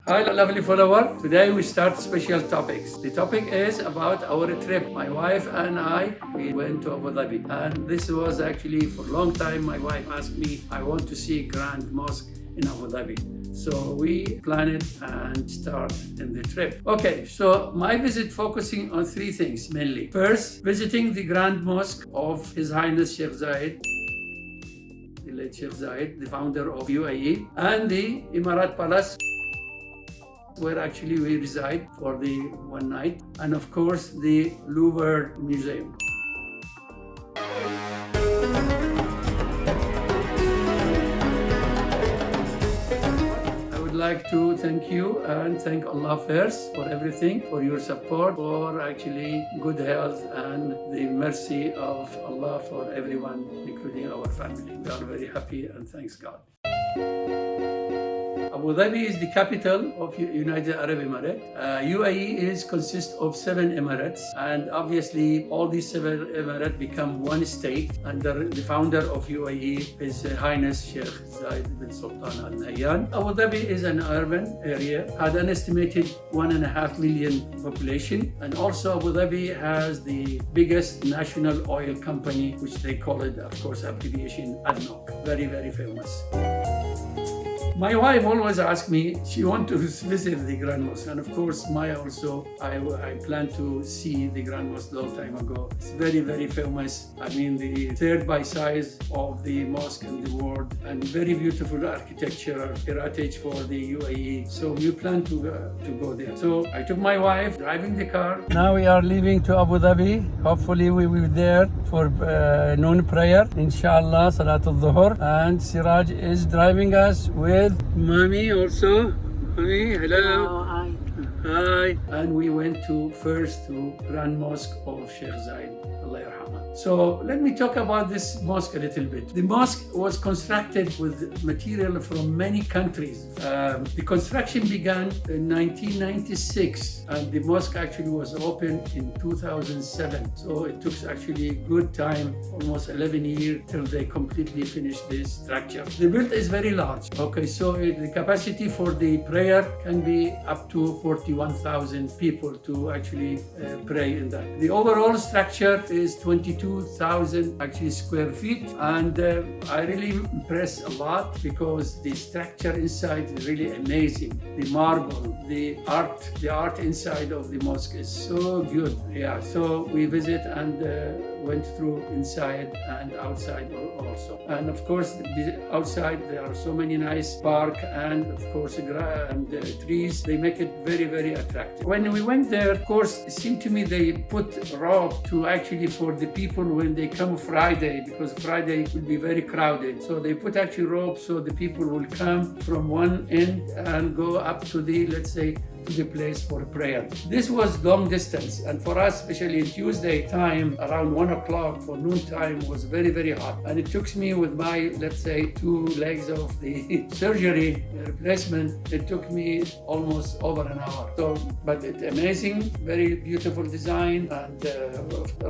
Hi, lovely follower. Today we start special topics. The topic is about our trip. My wife and I, we went to Abu Dhabi. And this was actually for a long time. My wife asked me, I want to see Grand Mosque in Abu Dhabi. So we plan it and start in the trip. Okay, so my visit focusing on three things mainly. First, visiting the Grand Mosque of His Highness Sheikh Zayed, the late Sheikh Zayed, the founder of UAE, and the Emirat Palace, where actually we reside for the one night, and of course the Louvre Museum. I would like to thank you and thank Allah first for everything, for your support, for actually good health and the mercy of Allah for everyone, including our family. We are very happy and thanks God. Abu Dhabi is the capital of United Arab Emirates. UAE consists of 7 emirates, and obviously all these 7 emirates become one state under the founder of UAE, His Highness Sheikh Zayed bin Sultan Al Nahyan. Abu Dhabi is an urban area, had an estimated 1.5 million population, and also Abu Dhabi has the biggest national oil company, which they call it, of course, abbreviation ADNOC. Very, very famous. My wife always asks me, she wants to visit the Grand Mosque, and of course, I plan to see the Grand Mosque a long time ago. It's very, very famous. I mean, the third by size of the mosque in the world, and very beautiful architecture, heritage for the UAE. So we plan to go there. So I took my wife, driving the car. Now we are leaving to Abu Dhabi. Hopefully we will be there for noon prayer, inshallah, Salatul Dhuhr. And Siraj is driving us with Mommy also. Mommy, hello. Hi. Hi. And we went first to Grand Mosque of Sheikh Zayed, Allah yarhamah. So let me talk about this mosque a little bit. The mosque was constructed with material from many countries. The construction began in 1996, and the mosque actually was opened in 2007. So it took actually a good time, almost 11 years, till they completely finished this structure. The build is very large. Okay, so the capacity for the prayer can be up to 41,000 people to actually pray in that. The overall structure is 22,000 actually square feet, and I really impressed a lot because the structure inside is really amazing. The marble, the art inside of the mosque is so good. Yeah, so we visit and went through inside and outside also. And of course, outside there are so many nice park and of course trees. They make it very, very attractive. When we went there, of course, it seemed to me they put rope to actually for the people when they come Friday, because Friday will be very crowded. So they put actually rope so the people will come from one end and go up to the, let's say, to the place for prayer. This was long distance, and for us, especially in Tuesday time, around 1 o'clock for noon time, was very, very hot. And it took me with my, let's say, 2 legs of the surgery replacement, it took me almost over an hour. So, but it's amazing, very beautiful design. And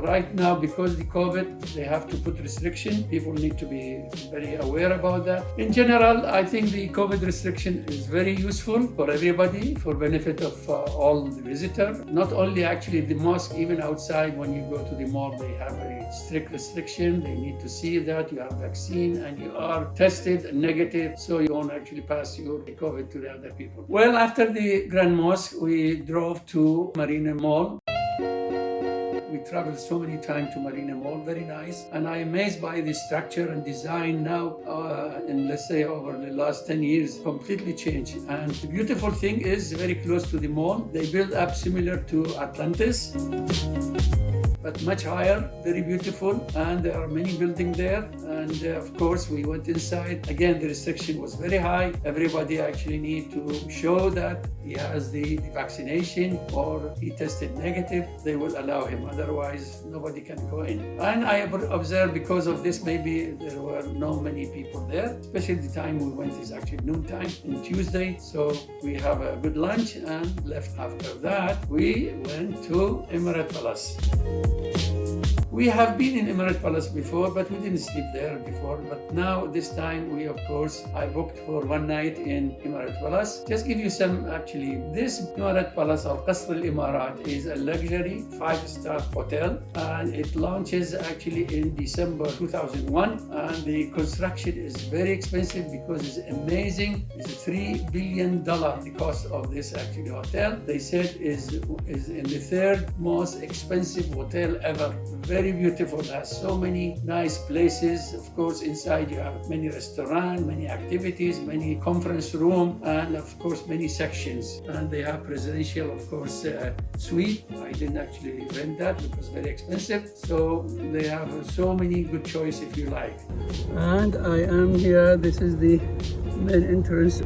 right now, because the COVID, they have to put restriction. People need to be very aware about that. In general, I think the COVID restriction is very useful for everybody, for benefit of all the visitors. Not only actually the mosque, even outside when you go to the mall, they have very strict restriction. They need to see that you are vaccine and you are tested negative, so you don't actually pass your COVID to the other people. Well, after the Grand Mosque, we drove to Marina Mall. We traveled so many times to Marina Mall, very nice. And I'm amazed by the structure and design now, in let's say over the last 10 years, completely changed. And the beautiful thing is very close to the mall. They built up similar to Atlantis, but much higher, very beautiful, and there are many buildings there. And of course, we went inside. Again, the restriction was very high. Everybody actually need to show that he has the vaccination or he tested negative. They will allow him. Otherwise, nobody can go in. And I observed because of this, maybe there were not many people there. Especially the time we went is actually noontime on Tuesday. So we have a good lunch and left. After that, we went to Emirat Palace. We have been in Emirate Palace before, but we didn't sleep there before. But now, this time, we, of course, I booked for one night in Emirate Palace. Just give you some, actually, this Emirate Palace or Qasr al-Imarat is a luxury 5-star hotel, and it launches actually in December 2001, and the construction is very expensive because it's amazing. It's $3 billion, the cost of this actually hotel. They said is in the third most expensive hotel ever. Very beautiful, has so many nice places. Of course, inside you have many restaurants, many activities, many conference room, and of course many sections. And they have presidential, of course, suite. I didn't actually rent that because it's very expensive. So they have so many good choice if you like. And I am here. This is the main entrance.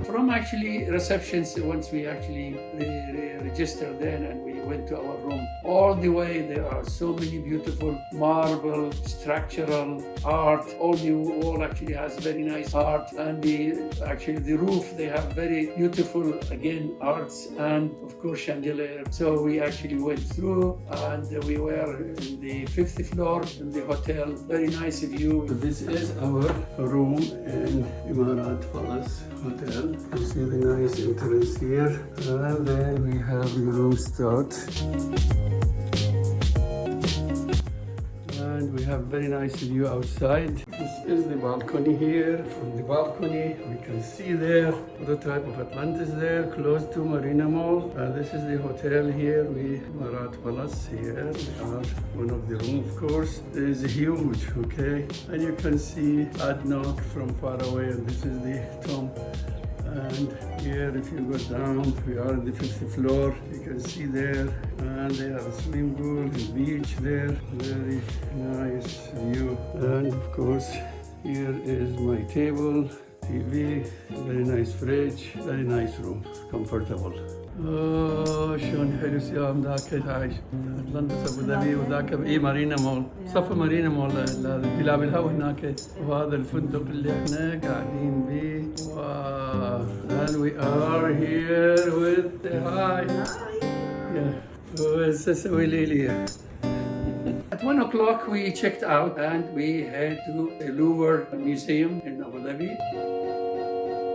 From actually receptions, once we actually registered then and we went to our room, all the way there are so many beautiful marble, structural art. All the wall actually has very nice art, and the roof, they have very beautiful, again, arts, and of course chandelier. So we actually went through, and we were in the 5th floor in the hotel. Very nice view. So this is our room in Emirate Palace Hotel. You see the nice entrance here, and then we have the room start. And we have very nice view outside. This is the balcony here. From the balcony, we can see there the type of Atlantis there, close to Marina Mall. This is the hotel here. Emirate Palace here. We are one of the rooms, of course. It is huge, okay? And you can see Adnoc from far away, and this is the tomb. And here, if you go down, we are on the 5th floor. You can see there, and there are a swimming pool and beach there. Very nice view. And of course, here is my table, TV, very nice fridge, very nice room, comfortable. شلون حلو السيارة ذاك العايش أتلانتس أبو ظبي وذاك مارينا مول صف مارينا مول هذا بلاب الهوا هناك وهذا الفندق اللي احنا قاعدين به and we are here with the hi بس اسوي ليلي. At 1 o'clock we checked out and we head to the Louvre Museum in Abu Dhabi.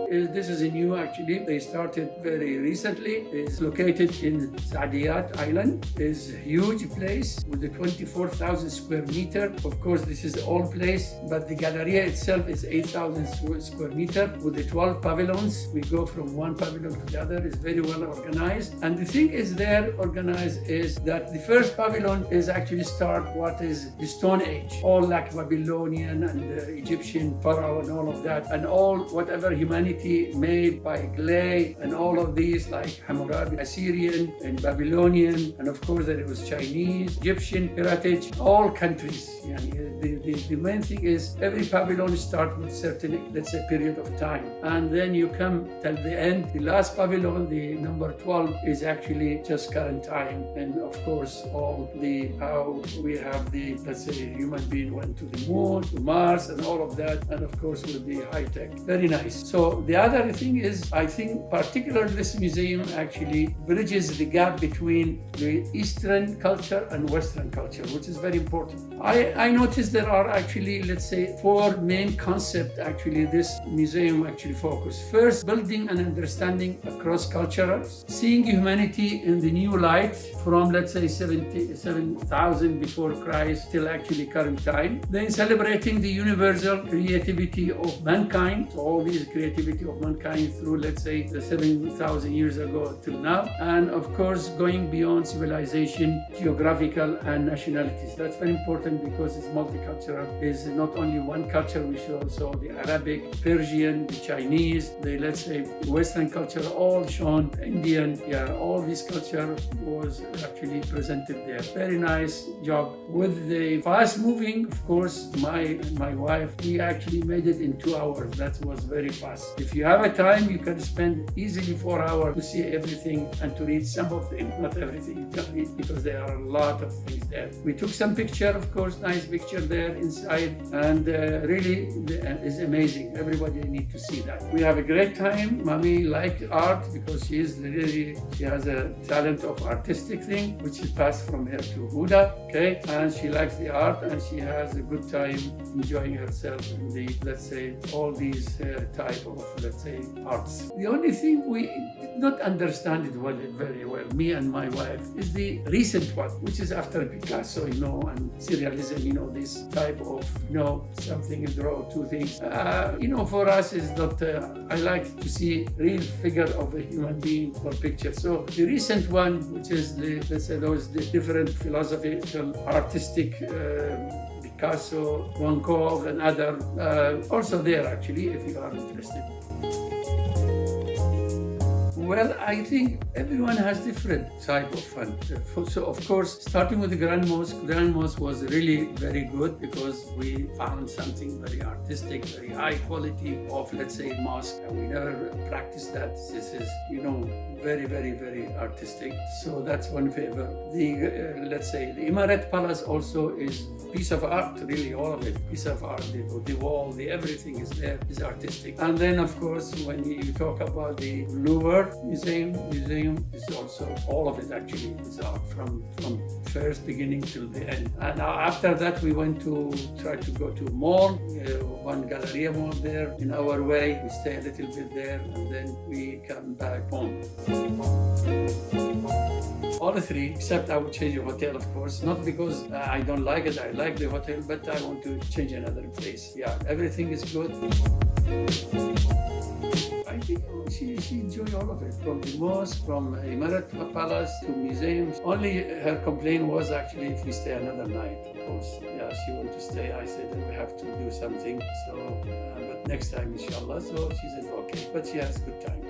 This is a new, actually. They started very recently. It's located in Saadiyat Island. It's a huge place with a 24,000 square meter. Of course, this is the old place, but the Galleria itself is 8,000 square meter with the 12 pavilions. We go from one pavilion to the other. It's very well organized. And the thing is there organized is that the first pavilion is actually start what is the Stone Age, all like Babylonian and Egyptian pharaoh and all of that, and all whatever humanity made by clay, and all of these like Hammurabi, Assyrian and Babylonian, and of course there was Chinese, Egyptian heritage, all countries. The main thing is every pavilion starts with certain, let's say, period of time, and then you come till the end. The last pavilion, the number 12, is actually just current time, and of course all the how we have the, let's say, human being went to the moon, to Mars, and all of that, and of course with the high tech. Very nice. So the other thing is, I think particularly this museum actually bridges the gap between the Eastern culture and Western culture, which is very important. I noticed there are actually, let's say, 4 main concepts actually this museum actually focuses. First, building an understanding across cultures, seeing humanity in the new light from, let's say, 7,000 before Christ till actually current time. Then celebrating the universal creativity of mankind, so all these creativity of mankind through, let's say, the 7,000 years ago till now. And of course, going beyond civilization, geographical and nationalities. That's very important because it's multicultural. It's not only one culture, we show also the Arabic, Persian, the Chinese, the, let's say, Western culture, all shown, Indian, all this culture was actually presented there. Very nice job. With the fast moving, of course, my wife, we actually made it in 2 hours. That was very fast. The If you have a time, you can spend easily 4 hours to see everything and to read some of them, not everything you can read, because there are a lot of things there. We took some picture, of course, nice picture there inside, and really it's amazing. Everybody need to see that. We have a great time. Mommy liked art because she has a talent of artistic thing, which is passed from her to Buddha, okay? And she likes the art, and she has a good time enjoying herself in the, let's say, all these type of, let's say, arts. The only thing we did not understand it very well, me and my wife, is the recent one, which is after Picasso, and surrealism, this type of, something, draw two things. For us is not, I like to see real figure of a human being or picture. So the recent one, which is let's say those different philosophical, artistic, Picasso, Van Gogh, and other, also there actually, if you are interested. Well, I think everyone has different type of fun. So, of course, starting with the Grand Mosque was really very good because we found something very artistic, very high quality of, let's say, mosque. And we never practiced that. This is, very, very, very artistic. So that's one favor. The, let's say, the Emirate Palace also is piece of art, really, all of it. Piece of art, the wall, everything is there, is artistic. And then, of course, when you talk about the Louvre Museum is also, all of it actually is art from first beginning till the end. And after that, we went to try to go to a mall, one Galleria mall there. In our way, we stay a little bit there, and then we come back home. All the three, except I would change the hotel, of course, not because I don't like it, I like the hotel, but I want to change another place. Yeah, everything is good. I think she enjoyed all of it, from the mosque, from Emirate Palace to museums. Only her complaint was actually if we stay another night, of course. Yeah, she wanted to stay. I said that we have to do something, so, but next time, inshallah. So she said, okay, but she has a good time.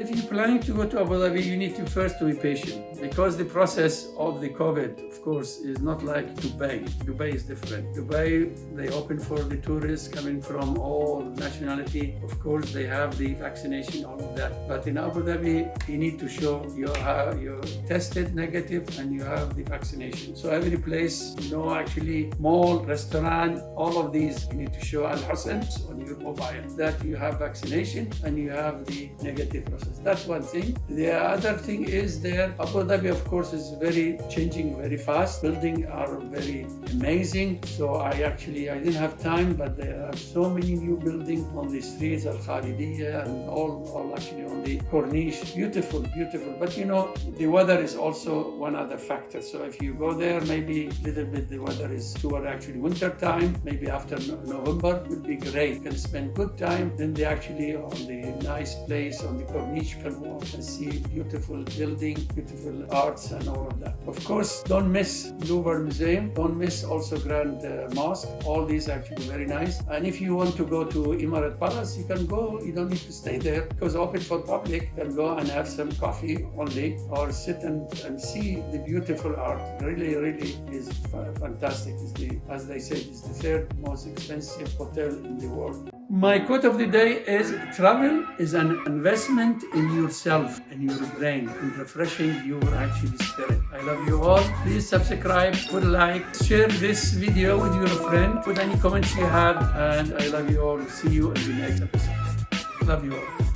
If you're planning to go to Abu Dhabi, you need to first be patient, because the process of the COVID, of course, is not like Dubai. Dubai is different. Dubai, they open for the tourists coming from all nationality. Of course, they have the vaccination, all of that. But in Abu Dhabi, you need to show you're tested negative and you have the vaccination. So every place, actually, mall, restaurant, all of these, you need to show Al-Husn on your mobile that you have vaccination and you have the negative process. That's one thing. The other thing is there, Abu Dhabi, of course, is changing very fast. Buildings are very amazing. So I didn't have time, but there are so many new buildings on the streets, Al-Khalidiyya, and all actually on the Corniche. Beautiful, beautiful. But the weather is also one other factor. So if you go there, maybe a little bit the weather is toward actually winter time, maybe after November would be great. You can spend good time. Then they actually on the nice place on the Corniche can walk and see beautiful building, beautiful arts and all of that. Of course, don't miss Louvre Museum. Don't miss also Grand Mosque. All these actually very nice. And if you want to go to Emirate Palace, you can go. You don't need to stay there because open for public. You can go and have some coffee only or sit and see the beautiful art. Really, really is fantastic. As they say, it's the third most expensive hotel in the world. My quote of the day is, travel is an investment in yourself, in your brain, in refreshing your actual spirit. I love you all. Please subscribe, put a like, share this video with your friend, put any comments you have, and I love you all. See you in the next episode. Love you all.